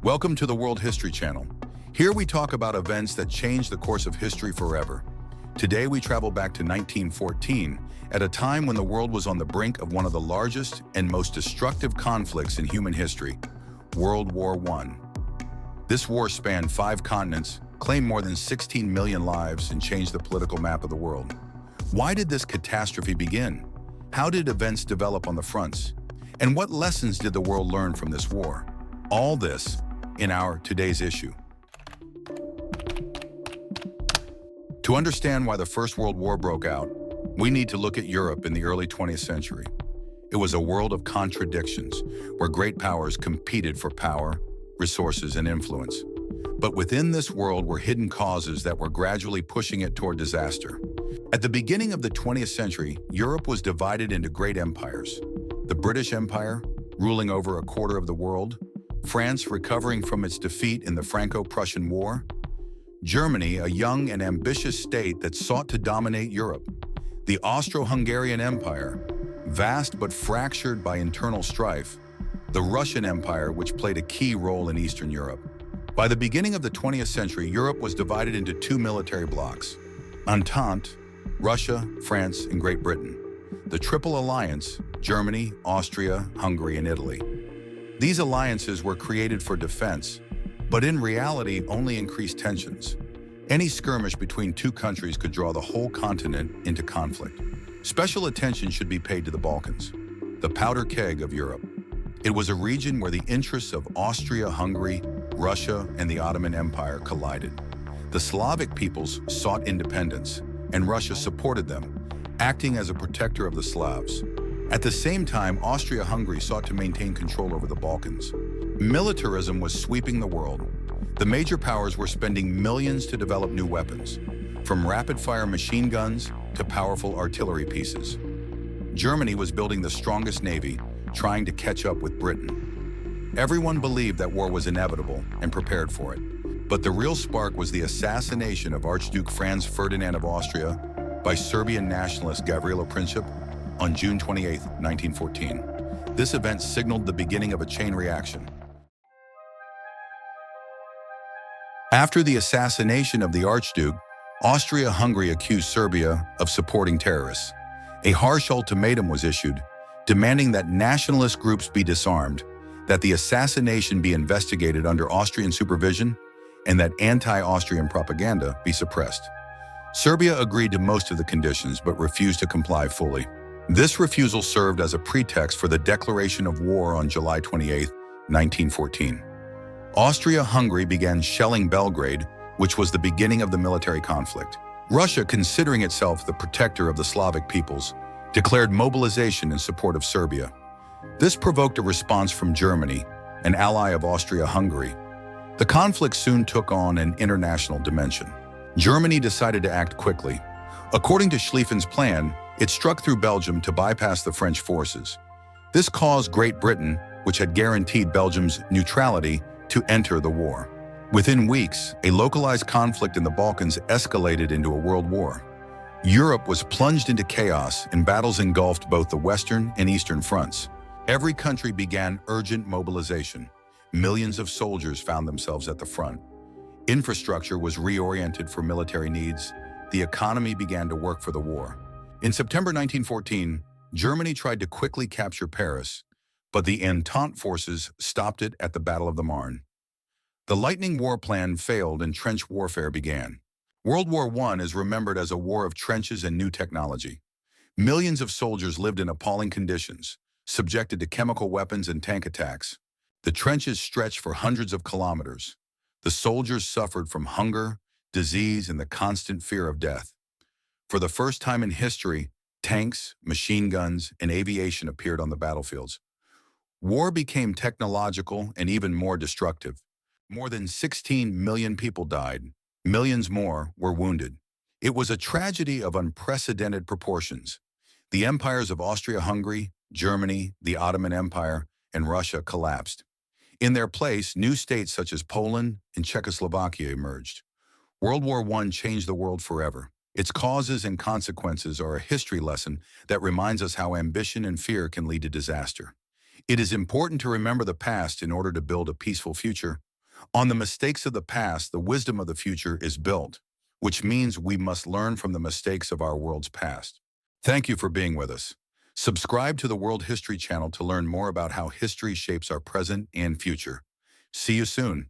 Welcome to the World History Channel. Here we talk about events that changed the course of history forever. Today we travel back to 1914, at a time when the world was on the brink of one of the largest and most destructive conflicts in human history, World War I. This war spanned 5 continents, claimed more than 16 million lives, and changed the political map of the world. Why did this catastrophe begin? How did events develop on the fronts? And what lessons did the world learn from this war? All this in our today's issue. To understand why the First World War broke out, we need to look at Europe in the early 20th century. It was a world of contradictions, where great powers competed for power, resources, and influence. But within this world were hidden causes that were gradually pushing it toward disaster. At the beginning of the 20th century, Europe was divided into great empires. The British Empire, ruling over a quarter of the world, France recovering from its defeat in the Franco-Prussian War, Germany, a young and ambitious state that sought to dominate Europe, the Austro-Hungarian Empire, vast but fractured by internal strife, the Russian Empire, which played a key role in Eastern Europe. By the beginning of the 20th century, Europe was divided into 2 military blocs: Entente, Russia, France, and Great Britain; the Triple Alliance, Germany, Austria, Hungary, and Italy. These alliances were created for defense, but in reality only increased tensions. Any skirmish between 2 countries could draw the whole continent into conflict. Special attention should be paid to the Balkans, the powder keg of Europe. It was a region where the interests of Austria-Hungary, Russia, and the Ottoman Empire collided. The Slavic peoples sought independence, and Russia supported them, acting as a protector of the Slavs. At the same time, Austria-Hungary sought to maintain control over the Balkans. Militarism was sweeping the world. The major powers were spending millions to develop new weapons, from rapid-fire machine guns to powerful artillery pieces. Germany was building the strongest navy, trying to catch up with Britain. Everyone believed that war was inevitable and prepared for it. But the real spark was the assassination of Archduke Franz Ferdinand of Austria by Serbian nationalist Gavrilo Princip on June 28, 1914. This event signaled the beginning of a chain reaction. After the assassination of the Archduke, Austria-Hungary accused Serbia of supporting terrorists. A harsh ultimatum was issued, demanding that nationalist groups be disarmed, that the assassination be investigated under Austrian supervision, and that anti-Austrian propaganda be suppressed. Serbia agreed to most of the conditions but refused to comply fully. This refusal served as a pretext for the declaration of war on July 28, 1914. Austria-Hungary began shelling Belgrade, which was the beginning of the military conflict. Russia, considering itself the protector of the Slavic peoples, declared mobilization in support of Serbia. This provoked a response from Germany, an ally of Austria-Hungary. The conflict soon took on an international dimension. Germany decided to act quickly. According to Schlieffen's plan, it struck through Belgium to bypass the French forces. This caused Great Britain, which had guaranteed Belgium's neutrality, to enter the war. Within weeks, a localized conflict in the Balkans escalated into a world war. Europe was plunged into chaos, and battles engulfed both the Western and Eastern fronts. Every country began urgent mobilization. Millions of soldiers found themselves at the front. Infrastructure was reoriented for military needs. The economy began to work for the war. In September 1914, Germany tried to quickly capture Paris, but the Entente forces stopped it at the Battle of the Marne. The Lightning War plan failed and trench warfare began. World War I is remembered as a war of trenches and new technology. Millions of soldiers lived in appalling conditions, subjected to chemical weapons and tank attacks. The trenches stretched for hundreds of kilometers. The soldiers suffered from hunger, disease, and the constant fear of death. For the first time in history, tanks, machine guns, and aviation appeared on the battlefields. War became technological and even more destructive. More than 16 million people died. Millions more were wounded. It was a tragedy of unprecedented proportions. The empires of Austria-Hungary, Germany, the Ottoman Empire, and Russia collapsed. In their place, new states such as Poland and Czechoslovakia emerged. World War I changed the world forever. Its causes and consequences are a history lesson that reminds us how ambition and fear can lead to disaster. It is important to remember the past in order to build a peaceful future. On the mistakes of the past, the wisdom of the future is built, which means we must learn from the mistakes of our world's past. Thank you for being with us. Subscribe to the World History channel to learn more about how history shapes our present and future. See you soon.